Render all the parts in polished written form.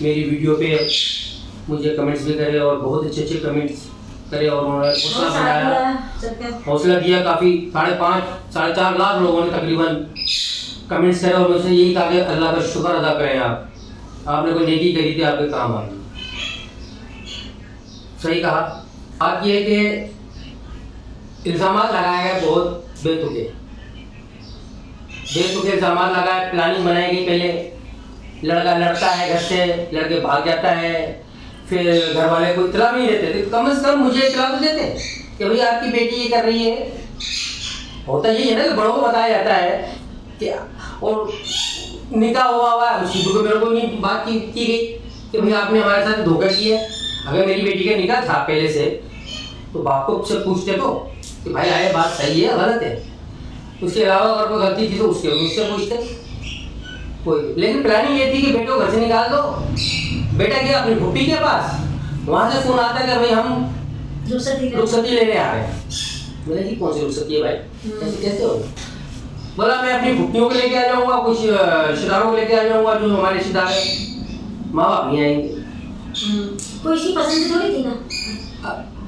मेरी वीडियो पे मुझे कमेंट्स भी करे और बहुत अच्छे अच्छे कमेंट्स करे और उन्होंने हौसला बनाया, हौसला दिया। काफ़ी 5.5-4.5 लाख लोगों ने तकरीबन कमेंट्स करे और मुझसे यही कहा कि अल्लाह का शुक्र अदा करें, आपने कोई नेकी करी थी, आपके काम आई। सही कहा। बात ये है कि इल्ज़ाम लगाए गए बहुत बेतुके इल्ज़ाम लगाए, प्लानिंग बनाई गई। पहले लड़का लड़ता है घर से, लड़के भाग जाता है, फिर घर वाले को इतला भी नहीं देते थे। कम से कम मुझे इतला तो देते कि भाई आपकी बेटी ये कर रही है। होता यही है ना कि बड़ों को बताया जाता है कि और निकाह हुआ है, उसी को मेरे को नहीं बात की गई कि भाई आपने हमारे साथ धोखा किया। अगर मेरी बेटी का निकाह था पहले से तो बाप को से पूछते तो कि भाई आए बात सही है गलत है। उसके अलावा अगर कोई गलती थी तो उससे पूछते कोई। लेकिन प्लानिंग ये थी कि बेटे को घर से निकाल दो। बेटा गया अपनी भुप्पी के पास, वहाँ से फोन आता है कि भाई हम रुखसती लेने आ रहे हैं। बोले कि कौन सी रुखसती है भाई, कैसे हो? बोला मैं अपनी भुप्पियों को लेके आ जाऊँगा, कुछ रिश्तेदारों को लेके आ जाऊँगा जो हमारे रिश्तेदार हैं, माँ बाप नहीं आएंगे। कोई सी पसंद थोड़ी थी ना।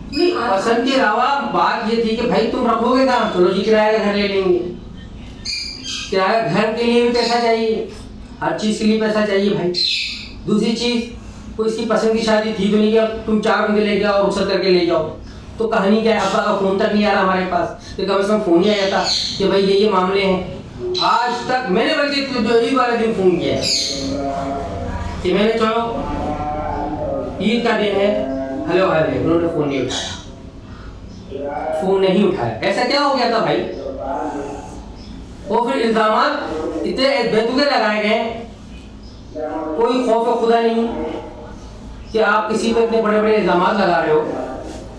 पसंद के अलावा बात ये थी कि भाई तुम रखोगे कहाँ? चलो जी किराया का घर ले लेंगे। किराया घर के लिए भी पैसा चाहिए, हर चीज़ के लिए पैसा चाहिए भाई। दूसरी चीज़ कोई इसकी पसंद की शादी थी तो नहीं कि अब तुम 4 बंदे ले जाओ, रुखसत करके ले जाओ। तो कहानी क्या है, अब्बा का फ़ोन तक नहीं आ रहा हमारे पास, तो कम से कम फ़ोन ही आ जाता कि भाई ये मामले हैं। आज तक मैंने बल्कि जो ईद वाले दिन फ़ोन किया है कि मैंने चलो ईद का दिन है, हेलो उन्होंने फ़ोन नहीं उठाया। ऐसा क्या हो गया था भाई? और फिर इल्ज़ाम इतने बेतुके लगाए गए, कोई खौफ खुदा नहीं कि आप किसी पे इतने बड़े बड़े इल्ज़ाम लगा रहे हो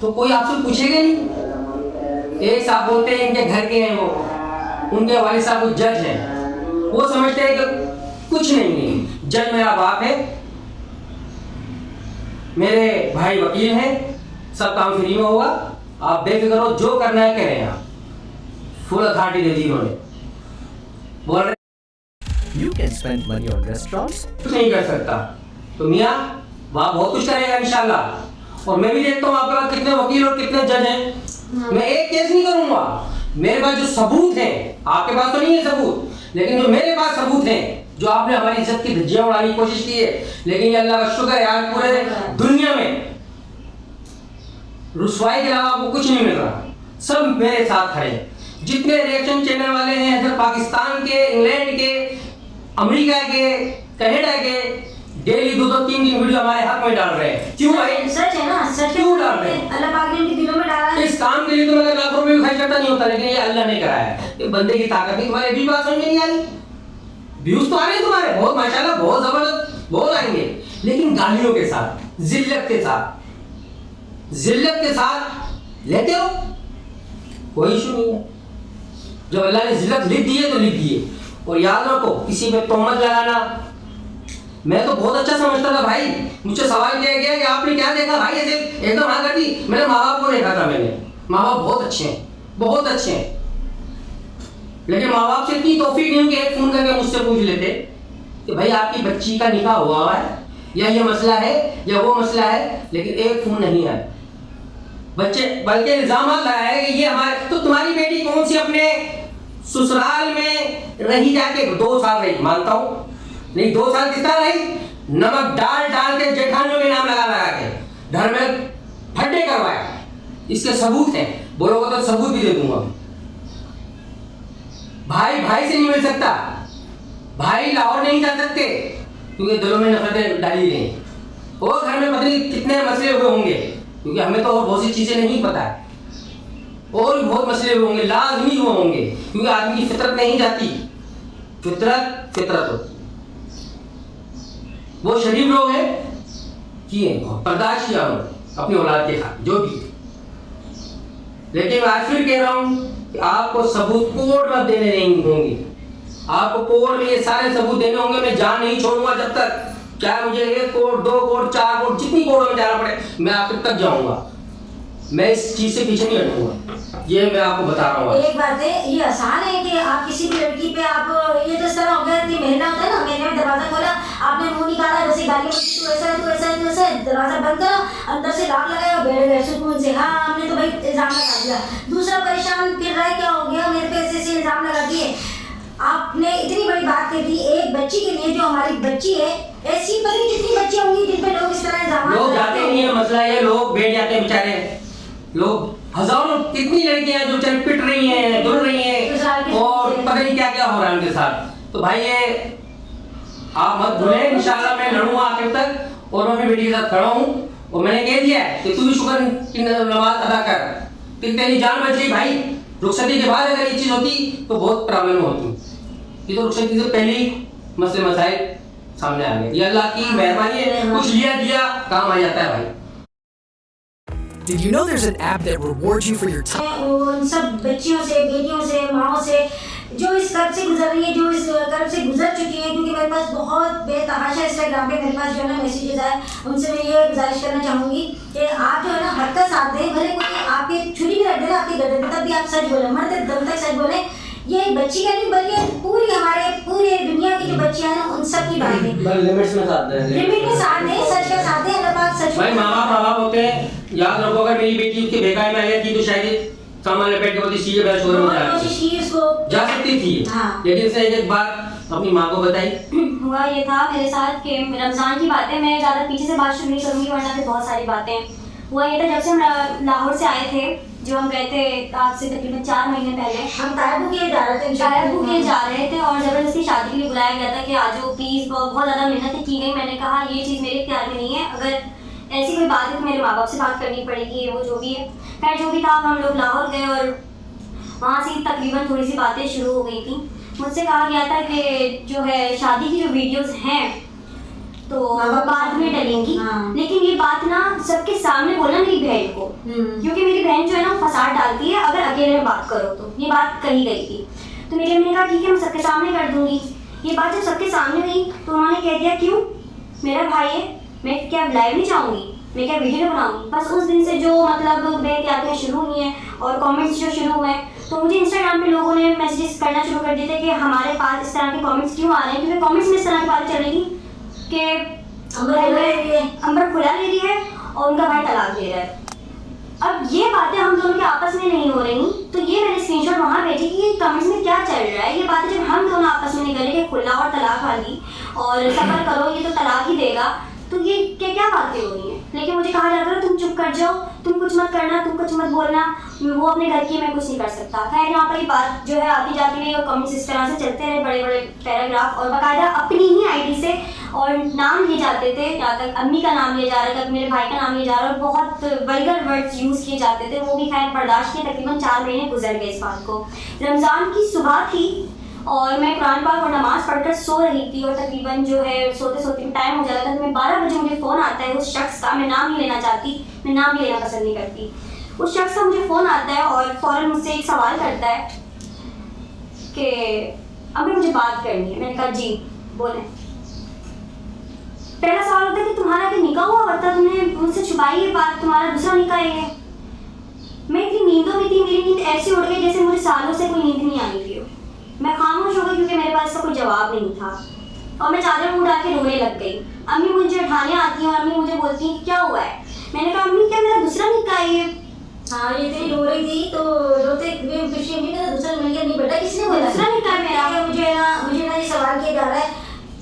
तो कोई आपसे पूछेगा नहीं। एक साहब बोलते हैं इनके घर के हैं, वो उनके वालिद साहब कुछ जज हैं, वो समझते हैं कि कुछ नहीं है, जज मेरा बाप है, मेरे भाई वकील हैं, सब काम फ्री में होगा, आप बेफिक्र हो, जो करना है करें। आप फुल अथॉरिटी दे दी उन्होंने। बोल रहे You can spend money on restaurants. कुछ नहीं कर सकता तो मियाँ वहाँ बहुत कुछ करेगा इंशाल्लाह। और मैं भी देखता हूँ आपके पास कितने वकील और कितने जज हैं। मैं एक केस नहीं करूँगा, मेरे पास जो सबूत हैं, आपके पास तो नहीं है सबूत, लेकिन जो मेरे पास सबूत हैं, जो आपने हमारी इज्जत की धज्जियां उड़ाने की कोशिश की है, लेकिन अल्लाह का शुक्र है आज पूरे दुनिया में रुसवाई के अलावा आपको कुछ नहीं मिल रहा। सब मेरे साथ खड़े हैं। जितने रिएक्शन चैनल वाले हैं, इधर पाकिस्तान के, इंग्लैंड के, अमेरिका के, कनाडा के, डेली 2-3 वीडियो हमारे हाथ में डाल रहे हैं। क्यों भाई? सच है ना, सच क्यों डाल रहे हैं? अल्लाह पाक ने उनके दिलों में डाला है। इस काम के लिए तो मैं लाखों रुपए भी खर्च करता नहीं होता, लेकिन ये अल्लाह ने कराया है। ये बंदे की ताकत है। तुम्हारे भी बात समझ में नहीं आ रही? व्यूज तो आ रहे हैं तुम्हारे बहुत, माशाल्लाह, बहुत जबरदस्त, बहुत आएंगे, लेकिन गालियों के साथ, जिल्लत के साथ लेते हो, कोई इशू नहीं है। जब अल्लाह ने जिल्लत लिख दी है तो लिख दी है। और याद रखो, किसी पे तोहमत लगाना, मैं तो बहुत अच्छा समझता था भाई। मुझसे सवाल किया गया कि आपने क्या देखा भाई, ऐसे एकदम हाँ कर दी। मैंने माँ बाप को देखा था, मैंने माँ बाप बहुत अच्छे हैं, बहुत अच्छे हैं, लेकिन माँ बाप से इतनी तौफीक नहीं कि एक फ़ोन करके मुझसे पूछ लेते कि भाई आपकी बच्ची का निकाह हुआ है या ये मसला है या वो मसला है, लेकिन एक फ़ोन नहीं है। बच्चे बल्कि इल्ज़ाम लगाया कि ये हमारे, तो तुम्हारी बेटी कौन सी अपने ससुराल में रही जाके 2 साल रही, मानता हूँ, नहीं 2 साल किस तरह रही? नमक डाल के जेठानियों के नाम लगा के घर में फड्डे करवाया। इसके सबूत हैं, बोलोगे तो सबूत भी दे दूंगा। भाई से नहीं मिल सकता, भाई लाहौर नहीं जा सकते क्योंकि दिलों में नफरतें डाली गई। और घर में पता नहीं कितने मसले हुए होंगे, क्योंकि हमें तो और बहुत सी चीज़ें नहीं पता है, और भी बहुत मसले हुए होंगे, लाजमी हुए होंगे, क्योंकि आदमी की फितरत नहीं जाती। फितरत हो, वो शरीफ लोग हैं किए, बर्दाश्त किया उन्होंने अपनी औलाद के साथ जो भी। लेकिन मैं आज फिर कह रहा हूँ कि आपको सबूत कोर्ट में देने नहीं होंगे, आपको कोर्ट में ये सारे सबूत देने होंगे। मैं जान नहीं छोड़ूंगा जब तक, चाहे मुझे 1 कोर्ट, 2 कोर्ट, 4 कोर्ट, जितनी कोर्ट में जाना पड़े मैं आखिर तक जाऊंगा। मैं इस चीज से पीछे नहीं हटूंगा, ये मैं आपको बता रहा हूँ। एक बात है, ये आसान है कि आप किसी भी लड़की पे आप ये तो इस तरह हो गया कि महीना होता है ना, महीने में दरवाजा खोला, आपने मुंह निकाला, जैसे गाली बकती तू ऐसा है तू ऐसा है तू ऐसा है, दरवाजा बंद करो, अंदर से लॉक लगाया, बैठ गए सुकून से। हाँ हमने तो भाई इल्जाम लगा दिया, दूसरा परेशान फिर रहा है, क्या हो गया मेरे पे ऐसे इल्जाम लगा दिए। आपने इतनी बड़ी बात कह दी एक बच्ची के लिए, जो हमारी बच्ची है, ऐसी पता नहीं कितनी बच्ची होंगी जिन पे लोग इस तरह इल्जाम लोग जाते नहीं है, मसला ये लोग बैठ जाते हैं बेचारे, लोग हजारों कितनी लड़कियां जो बेचारी पिट रही हैं, दुल रही हैं और पता नहीं क्या क्या हो रहा है उनके साथ। तो भाई ये आप मत भूलें, इंशाल्लाह मैं लड़ूंगा आखिर तक और मैं अपनी बेटी के साथ खड़ा हूँ। और मैंने कह दिया है कि तू भी शुक्र की नमाज अदा कर, तेरी जान बच गई भाई। रुखसती के बाद अगर ये चीज होती तो बहुत प्रॉब्लम होती। ये तो रुखसती से पहले ही मसले मसाइल सामने आ गए। ये अल्लाह की मेहरबानी है, कुछ लिया दिया काम आ जाता है भाई। Did you know there's an app that rewards you for your time? उन सब बच्चियों से, बेटियों से, माओ से जो इस कर्ज से गुजर रही है, जो इस कर्ज से गुजर चुकी है, क्योंकि मेरे पास बहुत बेतहाशा इंस्टाग्राम पे मेरे पास जो है ना मैसेजेस आए, उनसे मैं ये गुजारिश करना चाहूँगी कि आप जो है ना हद का साथ दें, भले कोई आपके छुरी भी रख देना आपके गर्दन में, तब भी आप सच बोलें, मरते दम तक सच बोलें। ये बच्ची का नहीं बल्कि पूरी हमारे पूरे दुनिया की जो बच्चियां हैं उन सब की बात है, लिमिट्स में साथ दें, लिमिट में साथ दें, सच का साथ दें। अल्लाह पाक सच भाई माँ बाप होते हैं, याद रखो अगर मेरी बेटी उसके बेकार में आई थी तो शायद सामान लपेट के बोलती सीधे बैठ शोर में कोशिश की उसको जा सकती थी। हाँ। लेकिन उसने एक बात अपनी माँ को बताई। हुआ ये था मेरे साथ कि रमज़ान की बातें मैं ज़्यादा पीछे से बात शुरू नहीं करूँगी वरना फिर बहुत सारी बातें। हुआ ये था जब से हम लाहौर से आए थे, जो हम गए थे आज से तकरीबन 4 महीने पहले, हम तायबू के जा रहे थे, तायबू के जा रहे थे और ज़बरदस्ती शादी के लिए बुलाया गया था कि आज वो प्लीज़, बहुत ज़्यादा मेहनत की गई। मैंने कहा ये चीज़ मेरे इख्तियार में नहीं है, अगर ऐसी कोई बात है तो मेरे माँ बाप से बात करनी पड़ेगी, वो जो भी है। खैर जो भी था, हम लोग लाहौर गए और वहाँ से तकरीबन थोड़ी सी बातें शुरू हो गई थी। मुझसे कहा गया था कि जो है शादी की जो वीडियोस हैं तो बाद में डलेंगी, लेकिन ये बात ना सबके सामने बोलना मेरी बहन को, क्योंकि मेरी बहन जो है ना फसाद डालती है अगर अकेले में बात करो तो। ये बात कही गई थी तो मेरी अम्मी ने कहा ठीक है मैं सबके सामने कर दूंगी। ये बात जब सबके सामने गई तो उन्होंने कह दिया क्यों, मेरा भाई है, मैं क्या लाइव नहीं जाऊँगी, मैं क्या वीडियो बनाऊँगी। बस उस दिन से जो मतलब बेहतियातियाँ शुरू हुई हैं और कमेंट्स जो शुरू हुए हैं, तो मुझे इंस्टाग्राम पे लोगों ने मैसेजेस करना शुरू कर दिए थे कि हमारे पास इस तरह के कमेंट्स क्यों आ रहे हैं, क्योंकि कमेंट्स में इस तरह की बात चल रही थी कि अंबर खुला ले रही है और उनका भाई तलाक दे रहा है। अब ये बातें हम दोनों के आपस में नहीं हो रही, तो ये मैंने स्क्रीनशॉट वहाँ भेजी कि ये कमेंट्स में क्या चल रहा है। ये बातें जब हम दोनों आपस में नहीं करेंगे खुला और तलाक वाली और सबर करो ये तो तलाक ही देगा, तो ये क्या क्या बातें हो रही हैं। लेकिन मुझे कहा जाता है तुम चुप कर जाओ, तुम कुछ मत करना, तुम कुछ मत बोलना, वो अपने घर की मैं कुछ नहीं कर सकता। खैर यहाँ पर ये बात जो है आती जाती रही और कमेंट्स इस तरह से चलते रहे, बड़े बड़े पैराग्राफ और बाकायदा अपनी ही आईडी से और नाम लिए जाते थे, यहाँ तक अम्मी का नाम लिया जा रहा था, मेरे भाई का नाम लिया जा रहा और बहुत वल्गर वर्ड्स यूज़ किए जाते थे। वो भी खैर बर्दाश्त किए, तकरीबन 4 महीने गुजर गए इस बात को। रमज़ान की सुबह थी और मैं कुरान पाक और नमाज़ पढ़कर सो रही थी और तकरीबन जो है सोते सोते में टाइम हो जाता था, तो मैं 12 बजे मुझे फ़ोन आता है उस शख्स का, मैं नाम नहीं लेना चाहती, मैं नाम भी लेना पसंद नहीं करती। उस शख्स का मुझे फ़ोन आता है और फ़ौरन मुझसे एक सवाल करता है कि अभी मुझे बात करनी है। मैंने कहा जी बोलें। पहला सवाल होता है कि तुम्हारा क्या निकाह हुआ होता, तुमने मुझसे छुपाई ये बात, तुम्हारा दूसरा निकाह है। मैं इतनी नींदों में थी, मेरी नींद ऐसी उड़ गई जैसे मुझे सालों से कोई नींद नहीं आई थी। मैं खामोश हो गई क्योंकि मेरे पास इसका कोई जवाब नहीं था और मैं चादर में उड़ा के रोने लग गई। अम्मी मुझे उठाने आती हैं और अम्मी मुझे बोलती हैं क्या हुआ है। मैंने कहा अम्मी क्या मेरा दूसरा निकाह है। हाँ ये तेरी रो रही थी तो रोते पिछले भी ना दूसरा मिल गया, नहीं बेटा किसने बोला दूसरा निकाह मेरा। मुझे ना ये सवाल किया जा रहा है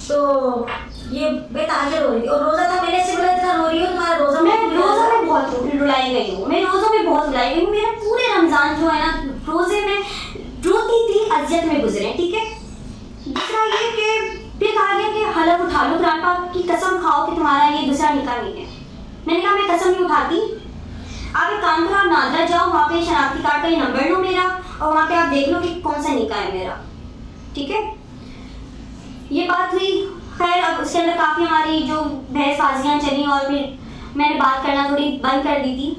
तो ये बेतहाशा रो रही थी और रोजा था, मैंने से बोला इतना रो रही हो तुम्हारा रोजा। मैं रोजा में बहुत रुलाई गई हूँ, मैं रोज़ों में बहुत रुलाई गई हूँ। मेरा पूरे रमज़ान जो है ना रोजे में रोती थी, अजियत में गुजरे, ठीक है। दूसरा ये कि फिर कहा गया कि हलफ उठा लो, कुरान पाक की कसम खाओ कि तुम्हारा ये दूसरा निकाह नहीं है। मैंने कहा मैं कसम नहीं उठाती, आप एक काम करो, आप नादरा जाओ, वहाँ पे शनाख्ती कार्ड का ये नंबर लो मेरा और वहाँ पे आप देख लो कि कौन सा निकाह है मेरा, ठीक है। ये बात हुई। खैर अब उसके अंदर काफ़ी हमारी जो बहसबाजियाँ चली और फिर मैंने बात करना थोड़ी बंद कर दी थी।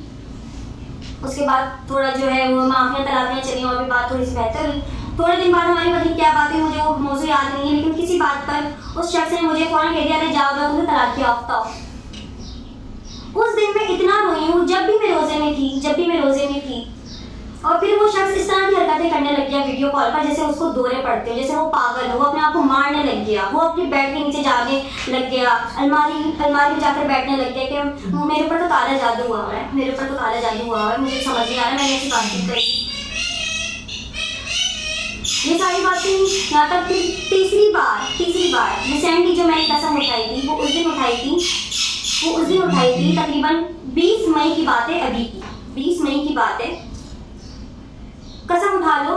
उसके बाद थोड़ा जो है वो माफियाँ तलाफियाँ चली और भी बात थोड़ी सी बेहतर हुई। थोड़े दिन बाद हमारी पता नहीं क्या बात हुई, मुझे वो मौजूद याद नहीं है, लेकिन किसी बात पर उस शख्स ने मुझे फ़ौरन कह दिया जाओ जाओ तुम्हें तलाक की आफ्ता हो। उस दिन मैं इतना रोई हूँ, जब भी मैं रोजे में थी। और फिर वो शख्स इस तरह की हरकतें करने लग गया वीडियो कॉल पर, जैसे उसको दौरे पड़ते हैं, जैसे वो पागल हो, वो अपने आप को मारने लग गया, वो अपने बेड के नीचे जाने लग गया, अलमारी में जाकर बैठने लग गया कि मेरे ऊपर तो काला जादू हुआ है, मुझे समझ नहीं आ रहा, मैंने ऐसी बातचीत करी। ये सारी बातें यहाँ तक फिर तीसरी बार रिसेंटली जो मैंने कसम उठाई थी, वो उस दिन उठाई थी तकरीबन 20 मई की बात है, अभी की 20 मई की बात है। कसम उठा लो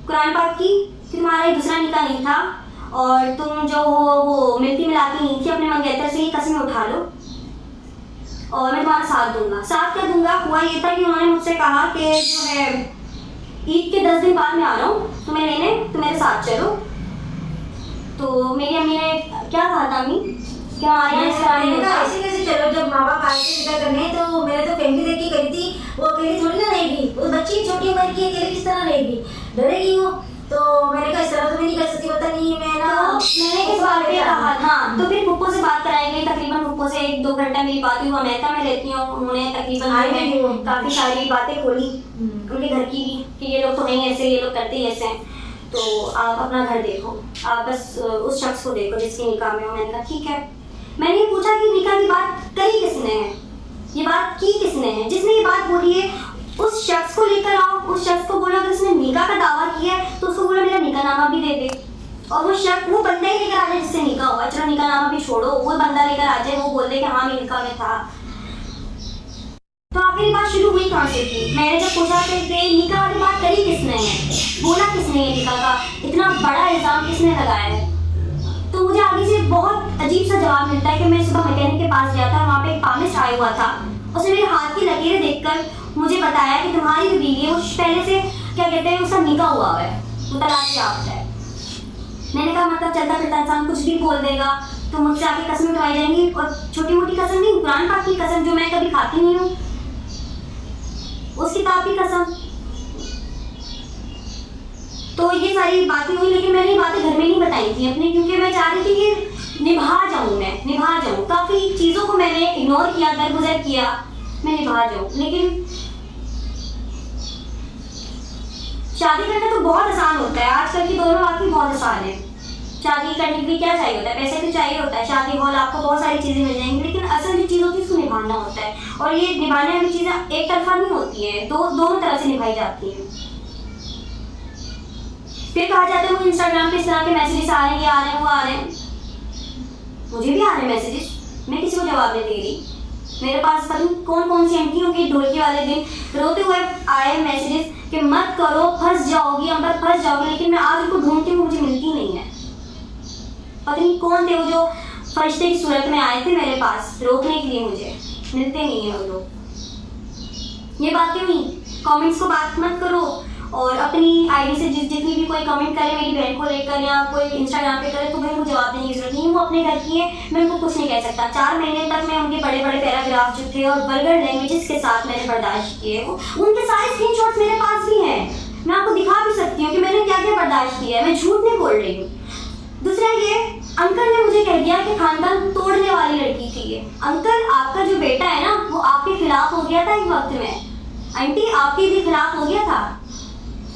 कुरान पाक की कि तुम्हारा एक दूसरा निकाह नहीं था और तुम जो हो वो मिलती मिलाती नहीं थी, अपने मंगेतर से ही कसमें उठा लो और मैं तुम्हारा साथ दूंगा। साथ क्या दूंगा? हुआ ये था कि उन्होंने मुझसे कहा कि जो है ईद के 10 दिन बाद मैं आ रहा हूँ तुम्हें लेने, तुम मेरे साथ चलो। तो मेरी अम्मी ने क्या कहा था अम्मी कि हमारे यहाँ इस तरह नहीं होता। ऐसे कैसे चलो, जब माँ बाप आए थे विदा करने तो मैंने तो फैमिली देख के करी थी, वो अकेली थोड़ी ना रहेगी, वो बच्ची छोटी उम्र की अकेले किस तरह रहेगी, डरेगी वो। तो मैंने कहा इस तरह तो मैं नहीं कर सकती, पता नहीं मैं ना मैंने इस बात पे कहा। हाँ, तो फिर फुप्पो से बात कराई गई, तकरीबन फुप्पो से 1-2 घंटा मेरी बात हुई। वो अमेरिका में रहती हूँ, उन्होंने तकरीबन काफ़ी सारी बातें खोली उनके घर की भी कि ये लोग तो नहीं ऐसे, ये लोग करते ही ऐसे हैं, तो आप अपना घर देखो, आप बस उस शख्स को देखो जिसके निकाह में हो। मैंने कहा ठीक है। मैंने ये पूछा कि निकाह की बात करी किसने है, ये बात की किसने है, जिसने ये बात बोली है उस शख्स को लेकर आओ। उस शख्स को बोला अगर उसने निकाह का दावा किया है तो उसको बोला मेरा निकाह नामा भी दे दे, और वो शख्स वो बंदा ही लेकर आ जाए जिससे निकाह हुआ। चलो निकाह नामा भी छोड़ो, वो बंदा लेकर आ जाए, वो बोल दे कि हाँ मैं निकाह में था। तो आखिरी बात शुरू हुई कहाँ से थी? मैंने जब पूछा कि निकाह वाली बात करी किसने है, बोला किसने है, निकाह का इतना बड़ा इल्जाम किसने लगाया है, तो मुझे आगे से बहुत अजीब सा जवाब मिलता है कि मैं सुबह मैकेनिक के पास गया था, वहाँ पे एक पामिस्ट आया हुआ था, उसने मेरे हाथ की लकीरें देखकर मुझे बताया कि तुम्हारी जो बीवी है वो पहले से क्या कहते हैं उसका निकाह हुआ है, वो तलाक याफ्ता है। मैंने कहा मतलब चलता फिरता इंसान कुछ भी बोल देगा तो मुझसे आके कसम उठवाई जाएंगी, और छोटी मोटी कसम नहीं, कुरान पाक की कसम जो मैं कभी खाती नहीं हूँ, उस किताब की कसम। तो ये सारी बातें हुई, लेकिन मैंने ये बातें घर में नहीं बताई थी अपने, क्योंकि मैं चाह रही थी कि निभा जाऊँ। काफ़ी चीज़ों को मैंने इग्नोर किया, दरगुजर किया, मैं निभा जाऊँ। लेकिन शादी करना तो बहुत आसान होता है, आजकल के दौर में वाकई बहुत आसान है। शादी करने के लिए क्या चाहिए होता है? पैसे तो चाहिए होता है, शादी हॉल, आपको बहुत सारी चीज़ें मिल जाएंगी, लेकिन असल जो चीज़ होती है उसको निभाना होता है। और ये निभाने वाली चीज़ें एक तरफा नहीं होती है, दोनों तरफ से निभाई जाती हैं। फिर कहा जाता है मुझे इंस्टाग्राम पे इस तरह के मैसेजेस आ रहे हैं, ये आ रहे हैं, वो आ रहे हैं। मुझे भी आ रहे हैं मैसेजेस, मैं किसी को जवाब नहीं दे रही। मेरे पास पता नहीं कौन सी आंटियों की ढोलकी वाले दिन रोते हुए आए मैसेजेस कि मत करो, फंस जाओगी, अंदर फंस जाओगी, लेकिन मैं आज उनको ढूंढती हूँ, मुझे मिलती नहीं है। पता नहीं कौन थे वो जो फरिश्ते की सूरत में आए थे मेरे पास रोकने के लिए, मुझे मिलते नहीं है वो लोग। ये बातें हुई, कमेंट्स को बात मत करो, और अपनी आईडी से जितनी भी कोई कमेंट करे मेरी बहन को लेकर या कोई इंस्टाग्राम पे करे तो भाई मुझे जवाब देने की जरूरत नहीं, वो अपने घर की है, मैं उनको कुछ नहीं कह सकता। 4 महीने तक मैं उनके बड़े बड़े पैराग्राफ जो थे और वल्गर लैंग्वेजेस के साथ मैंने बर्दाश्त किए, उनके सारे स्क्रीनशॉट्स मेरे पास भी हैं, मैं आपको दिखा भी सकती हूँ कि मैंने क्या क्या बर्दाश्त किया है, मैं झूठ नहीं बोल रही हूँ। दूसरा ये, अंकल ने मुझे कह दिया कि खानदान तोड़ने वाली लड़की थी ये। अंकल आपका जो बेटा है ना वो आपके खिलाफ हो गया था एक वक्त में, आंटी आपके भी खिलाफ हो गया था।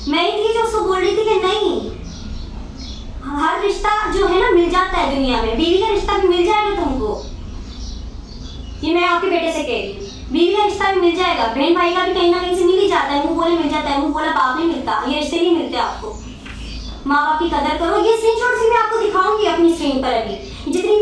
मैं ही थी जो उसको बोल रही थी कि नहीं, हर रिश्ता जो है ना मिल जाता है दुनिया में, बीवी का रिश्ता भी मिल जाएगा तुमको, ये मैं आपके बेटे से कह रही हूँ, बीवी का रिश्ता भी मिल जाएगा, बहन भाई का भी कहीं ना कहीं से मिल ही जाता है, मुंह बोले मिल जाता है, मुंह बोला बाप नहीं मिलता, ये रिश्ते नहीं मिलते आपको। माँ बाप की कदर करो। ये स्क्रीनशॉट्स भी मैं आपको दिखाऊंगी अपनी स्क्रीन पर अभी, जितनी